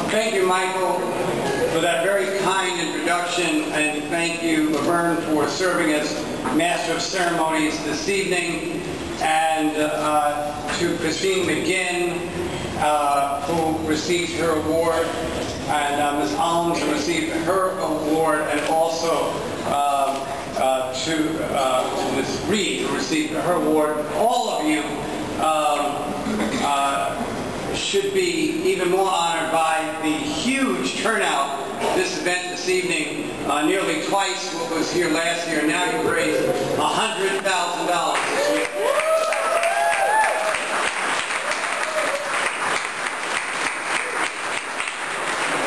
Thank you, Michael, for that very kind introduction, and thank you, Laverne, for serving as Master of Ceremonies this evening, and to Christine McGinn, who received her award, and Ms. Allens, who received her award, and also to Ms. Reed, who received her award. All of you should be even more honored by the huge turnout this event this evening, nearly twice what was here last year. Now you've raised $100,000 this week.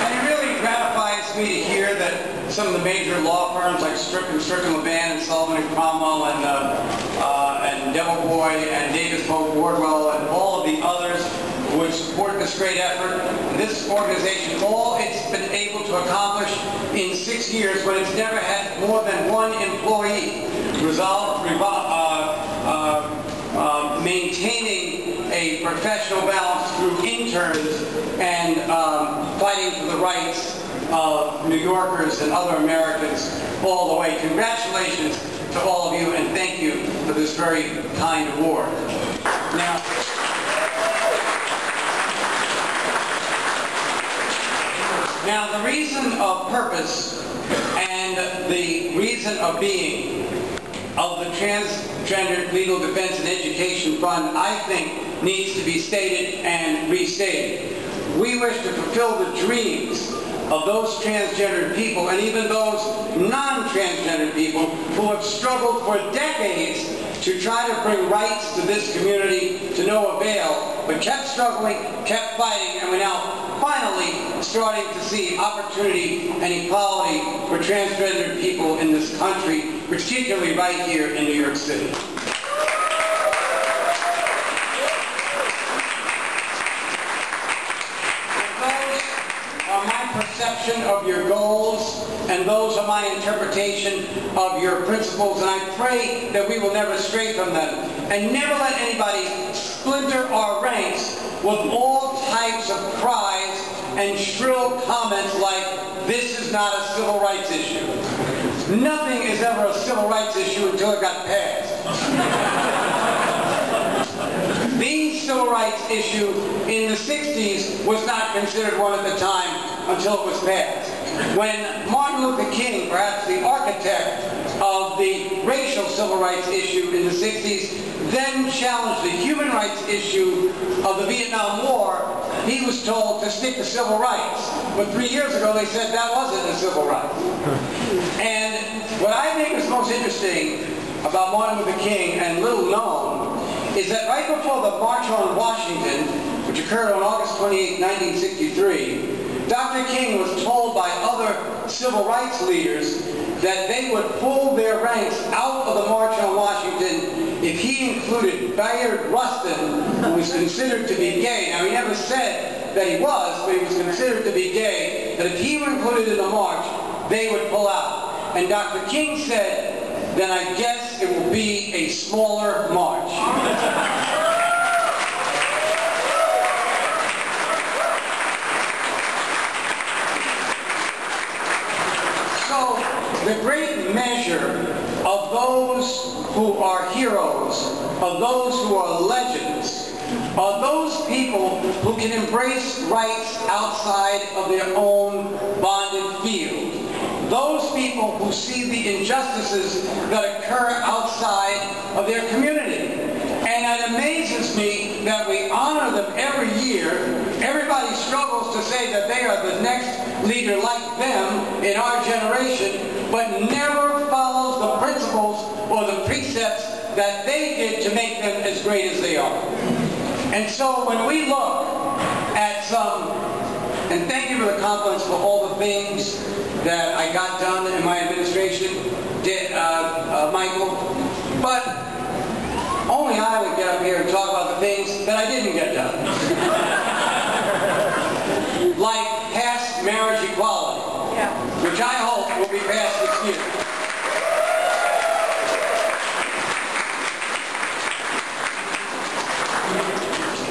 And it really gratifies me to hear that some of the major law firms like Strickland, Levan, and Sullivan and Cromwell, and Devilboy, and Davis Polk Wardwell, and all of the others would support this great effort. This organization, all it's been able to accomplish in 6 years, when it's never had more than one employee, maintaining a professional balance through interns and fighting for the rights of New Yorkers and other Americans all the way. Congratulations to all of you, and thank you for this very kind award. Now, the reason of purpose and the reason of being of the Transgender Legal Defense and Education Fund, I think, needs to be stated and restated. We wish to fulfill the dreams of those transgender people, and even those non-transgender people who have struggled for decades to try to bring rights to this community to no avail, but kept struggling, kept fighting, and we're now finally starting to see opportunity and equality for transgender people in this country, particularly right here in New York City. Perception of your goals, and those are my interpretation of your principles, and I pray that we will never stray from them, and never let anybody splinter our ranks with all types of cries and shrill comments like, this is not a civil rights issue. Nothing is ever a civil rights issue until it got passed. The civil rights issue in the 60s was not considered one at the time until it was passed. When Martin Luther King, perhaps the architect of the racial civil rights issue in the 60s, then challenged the human rights issue of the Vietnam War, he was told to stick to civil rights. But 3 years ago they said that wasn't a civil right. And what I think is most interesting about Martin Luther King, and little known, is that right before the March on Washington, which occurred on August 28, 1963, Dr. King was told by other civil rights leaders that they would pull their ranks out of the March on Washington if he included Bayard Rustin, who was considered to be gay. Now, he never said that he was, but he was considered to be gay, that if he were included in the march, they would pull out. And Dr. King said, then I guess it will be a smaller march. So, the great measure of those who are heroes, of those who are legends, are those people who can embrace rights outside of their own bonded field. Those people who see the injustices that occur outside of their community. And it amazes me that we honor them every year. Everybody struggles to say that they are the next leader like them in our generation, but never follows the principles or the precepts that they did to make them as great as they are. And so when we look at some, and thank you for the compliments for all the things that I got done in my administration, Michael, but only I would get up here and talk about the things that I didn't get done. Like past marriage equality, which I hope will be passed this year.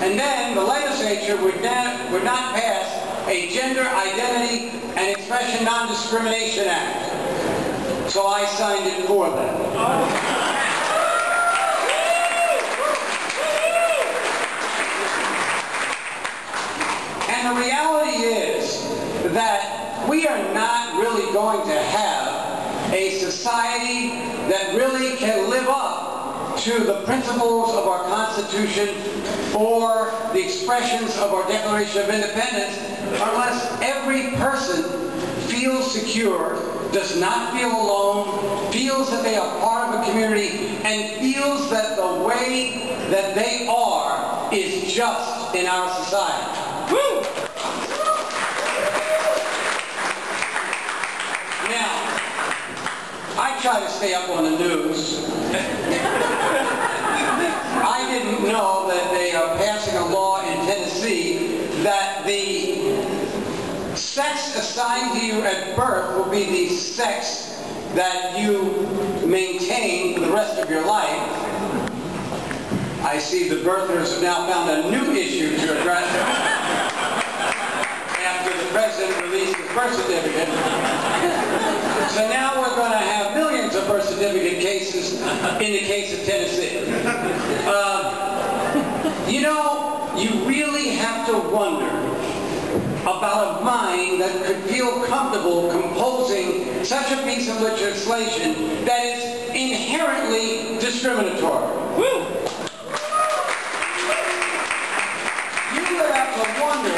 And then the legislature would not pass a Gender Identity and Expression Non-Discrimination Act. So I signed it for them. And the reality is that we are not really going to have a society that really can live up to the principles of our Constitution or the expressions of our Declaration of Independence unless every person feels secure, does not feel alone, feels that they are part of a community, and feels that the way that they are is just in our society. Woo! Now, I try to stay up on the news. I didn't know that they are passing a law in Tennessee that the sex assigned to you at birth will be the sex that you maintain for the rest of your life. I see the birthers have now found a new issue to address after the president released his birth certificate. So now we're going to have millions of birth certificate cases in the case of Tennessee. You know, you really have to wonder about a mind that could feel comfortable composing such a piece of legislation that is inherently discriminatory. Woo! You would have to wonder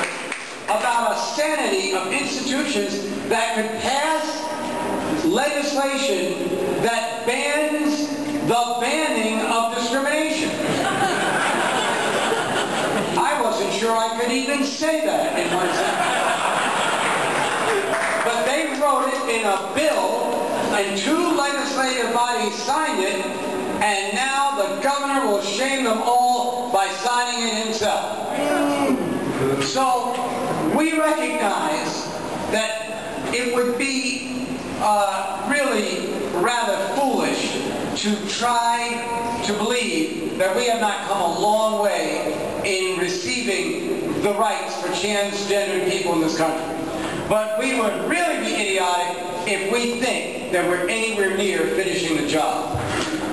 about a sanity of institutions that could pass legislation that bans the banning of discrimination. I wasn't sure I could even say that in one sentence. But they wrote it in a bill, and 2 legislative bodies signed it, and now the governor will shame them all by signing it himself. So we recognize that it would be really rather foolish to try to believe that we have not come a long way in receiving the rights for transgender people in this country. But we would really be idiotic if we think that we're anywhere near finishing the job.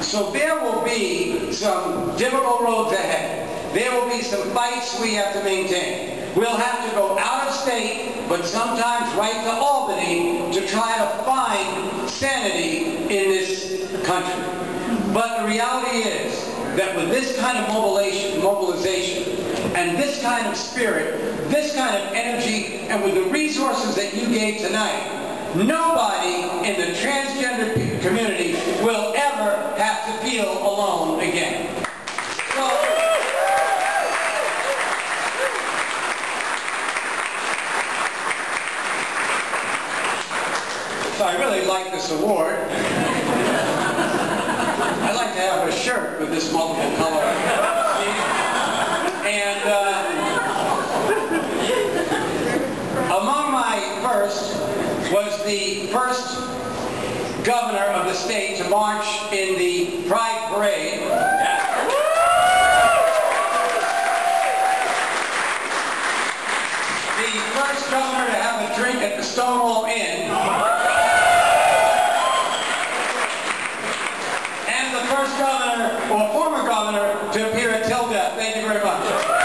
So there will be some difficult roads ahead. There will be some fights we have to maintain. We'll have to go out of state, but sometimes right to Albany to try to find sanity in this country. But the reality is that with this kind of mobilization, and this kind of spirit, this kind of energy, and with the resources that you gave tonight, nobody in the transgender community will ever have to feel alone again. So I really like this award. I'd like to have a shirt with this multiple color. And among my first was the first governor of the state to march in the Pride Parade. The first governor to have a drink at the Stonewall Inn. And the first governor, or former governor, to appear at Till Death. Thank you very much.